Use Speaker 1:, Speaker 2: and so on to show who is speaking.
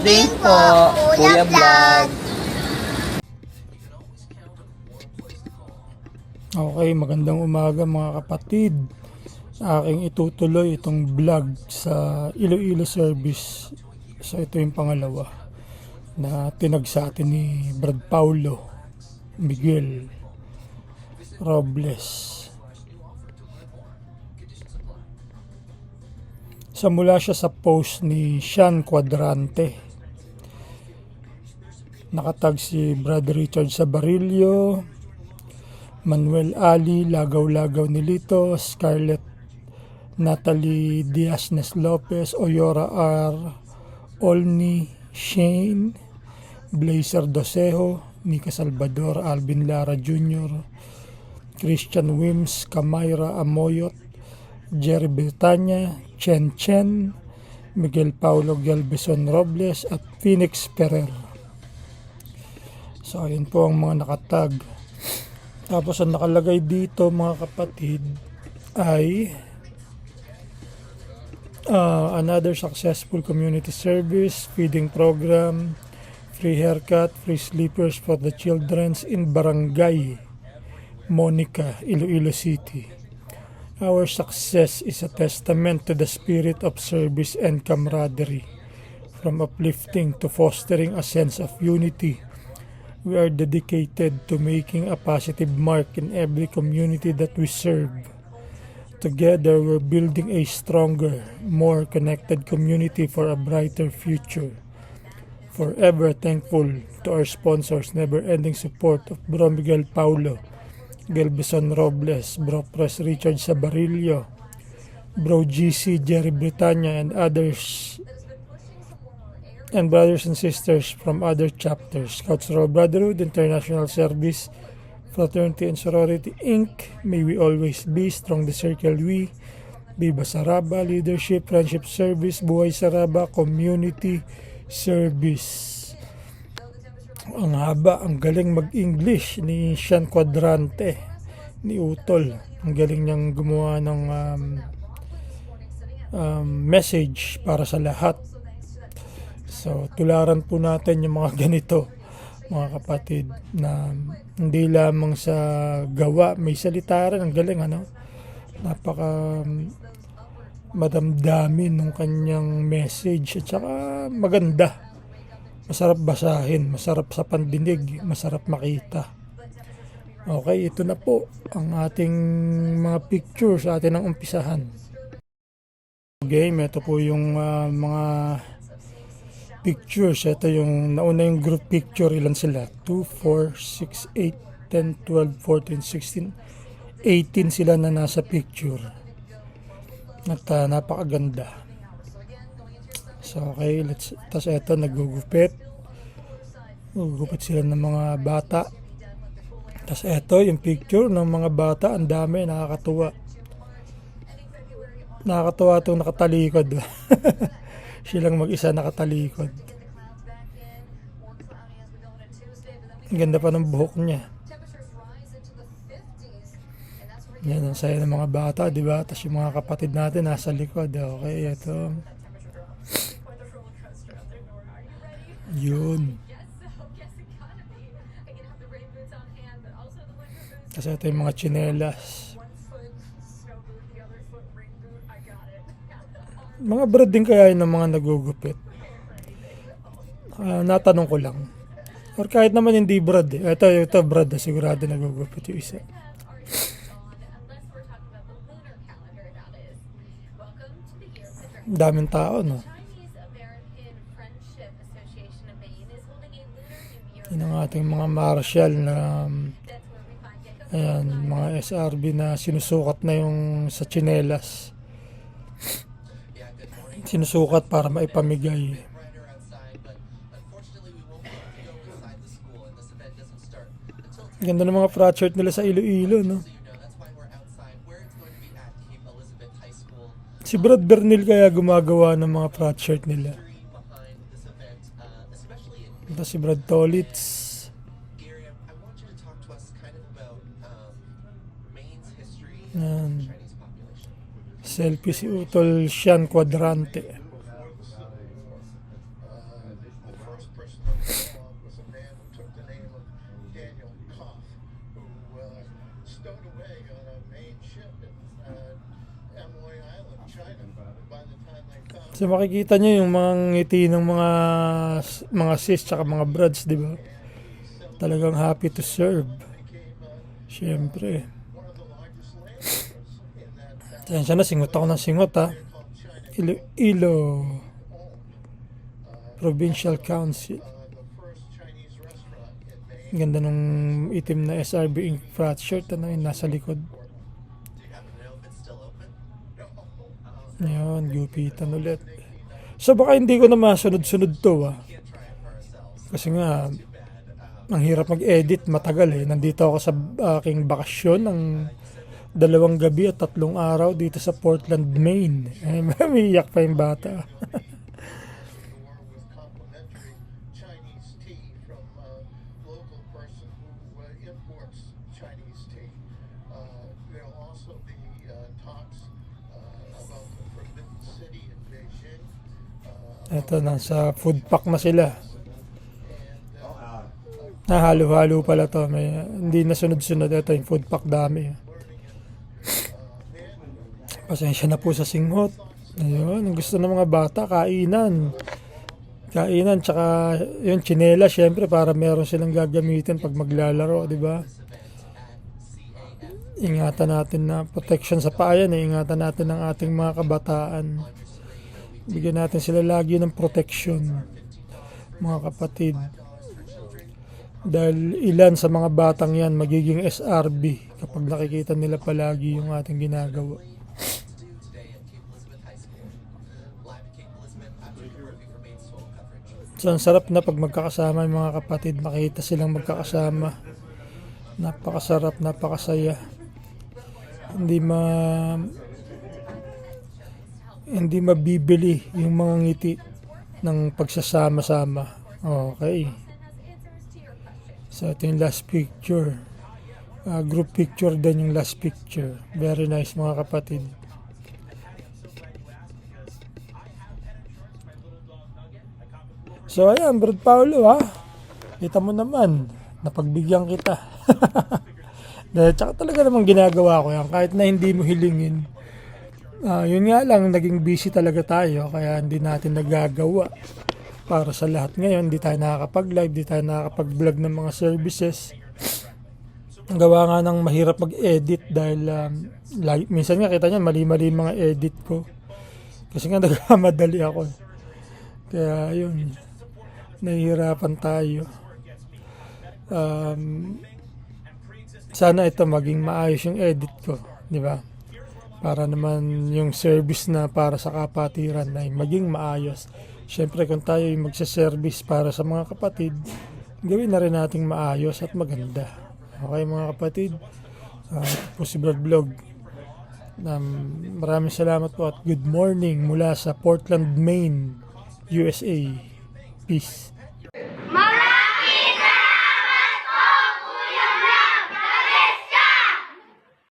Speaker 1: din po, Kuya Vlog.
Speaker 2: Okay, magandang umaga mga kapatid. Aking itutuloy itong vlog sa Iloilo service. So ito yung pangalawa na tinag sa atin ni Brad Paulo Miguel Robles. So mula siya sa post ni Sean Quadrante. Nakatag si Brad Richard Sabarillo, Manuel Ali, Lagaw-Lagaw Nilito, Scarlett Natalie Diaz-Nes Lopez, Oyora R, Olney Shane, Blazer Dosejo, Nika Salvador, Alvin Lara Jr., Christian Wims, Kamaira Amoyot, Jerry Britanya, Chen Chen, Miguel Paulo Galvezon Robles at Phoenix Ferrer. So ayun po ang mga nakatag. Tapos ang nakalagay dito mga kapatid ay another successful community service, feeding program, free haircut, free sleepers for the children in Barangay Monica, Iloilo City. Our success is a testament to the spirit of service and camaraderie. From uplifting to fostering a sense of unity, we are dedicated to making a positive mark in every community that we serve. Together, we're building a stronger, more connected community for a brighter future. Forever thankful to our sponsors, never-ending support of Bro Miguel Paulo Galvezon Robles, Bro Pres Richard Sabarillo, Bro GC Jerry Britanya, and others, and brothers and sisters from other chapters, Cultural Brotherhood, International Service, Fraternity and Sorority Inc. May we always be strong the circle we. Viva Saraba, Leadership, Friendship Service, Buhay Saraba, Community Service. Ang haba, ang galing mag-English ni Sean Quadrante, ni Utol. Ang galing niyang gumawa ng message para sa lahat. So, tularan po natin yung mga ganito, mga kapatid, na hindi lamang sa gawa, may salita rin, ang galing, ano? Napaka madamdamin nung kanyang message at saka maganda. Masarap basahin, masarap sa pandinig, masarap makita. Okay, ito na po ang ating mga pictures sa atin ang umpisahan. Game, ito po yung mga pictures. Ito yung nauna yung group picture. Ilan sila? 2, 4, 6, 8, 10, 12, 14, 16, 18 sila na nasa picture. At napakaganda. So okay, tapos ito nagugupit. Gugupit sila ng mga bata. Tapos ito yung picture ng mga bata. Ang dami, nakakatuwa. Nakakatuwa itong nakatalikod. Silang mag-isa nakatalikod. Ang ganda pa ng buhok niya. Yan, ang saya ng mga bata, di ba? Tapos yung mga kapatid natin nasa likod. Okay, ito. Yun. Tapos ito yung mga tsinelas. Mga brad din kaya yun ng mga nagugupit. Natanong ko lang. Or kahit naman hindi brad eh. Ito brad, sigurado nagugupit yung isa. Daming tao, no? Yun ang ating mga marshal na ayan, mga SRB na sinusukat na yung sa tsinelas. Sinusukat para maipamigay. Ganda ng mga frat shirt nila sa Iloilo, no? Si Brad Bernil kaya gumagawa ng mga frat shirt nila. Ito si Brad Tolitz. Yan. Selfie si Utol Sean Quadrante.
Speaker 3: person that came along was a man who took the name of Daniel Koff, who stowed away on a main ship in Amoy Island, China. By the time they found
Speaker 2: So makikita nyo yung mga ngiti ng mga sis tsaka mga brads, di ba? Talagang happy to serve. Siyempre.
Speaker 3: one of the largest landowners in that
Speaker 2: Tensya na, singot ako ng singot ha. Iloilo Provincial Council.
Speaker 3: the first Chinese restaurant in Maine.
Speaker 2: Ganda nung itim na SRB ink frat shirt na yung nasa likod. Yun, gupitan ulit. So baka hindi ko na masunod-sunod to Kasi nga, ang hirap mag-edit, matagal Nandito ako sa aking bakasyon ng 2 gabi at 3 araw dito sa Portland, Maine. Umiiyak pa yung bata.
Speaker 3: Door with complimentary Chinese tea from a local person who imports Chinese tea. There'll also be talks about the Forbidden City in Beijing.
Speaker 2: Ito, nasa food pack na sila. Halo-halo pala to. Hindi na sunod-sunod. Ito yung food pack dami. Pasensya na po sa singhot. Ayun, ang gusto ng mga bata, kainan. Kainan, tsaka yung tsinela, syempre, para meron silang gagamitin pag maglalaro, di ba? Ingatan natin na protection sa paa yan. Ingatan natin ng ating mga kabataan. Bigyan natin sila lagi ng protection, mga kapatid. Dahil ilan sa mga batang yan magiging SRB kapag nakikita nila palagi yung ating ginagawa. So ang sarap na pag magkakasama yung mga kapatid, makita silang magkakasama. Napakasarap, napakasaya. Hindi mabibili yung mga ngiti ng pagsasama-sama. Okay. So ito yung last picture. Group picture din yung last picture. Very nice mga kapatid. So ayan, Brad Paulo kita mo naman, napagbigyan kita. Dahil tsaka talaga namang ginagawa ko yan kahit na hindi mo hilingin. Yun nga lang, naging busy talaga tayo kaya hindi natin nagagawa para sa lahat. Ngayon hindi tayo nakakapag-live, hindi tayo nakakapag-vlog ng mga services. Ang gawa nga ng mahirap mag-edit dahil minsan nga kita nyo mali-mali mga edit ko kasi nga nagkamadali ako kaya yun, nahihirapan tayo. Sana ito maging maayos yung edit ko, di ba? Para naman yung service na para sa kapatiran ay maging maayos. Siyempre kung tayo yung magsa-service para sa mga kapatid, gawin na rin nating maayos at maganda. Okay mga kapatid, po si Brad Vlog. Maraming salamat po at good morning mula sa Portland, Maine, USA. Peace.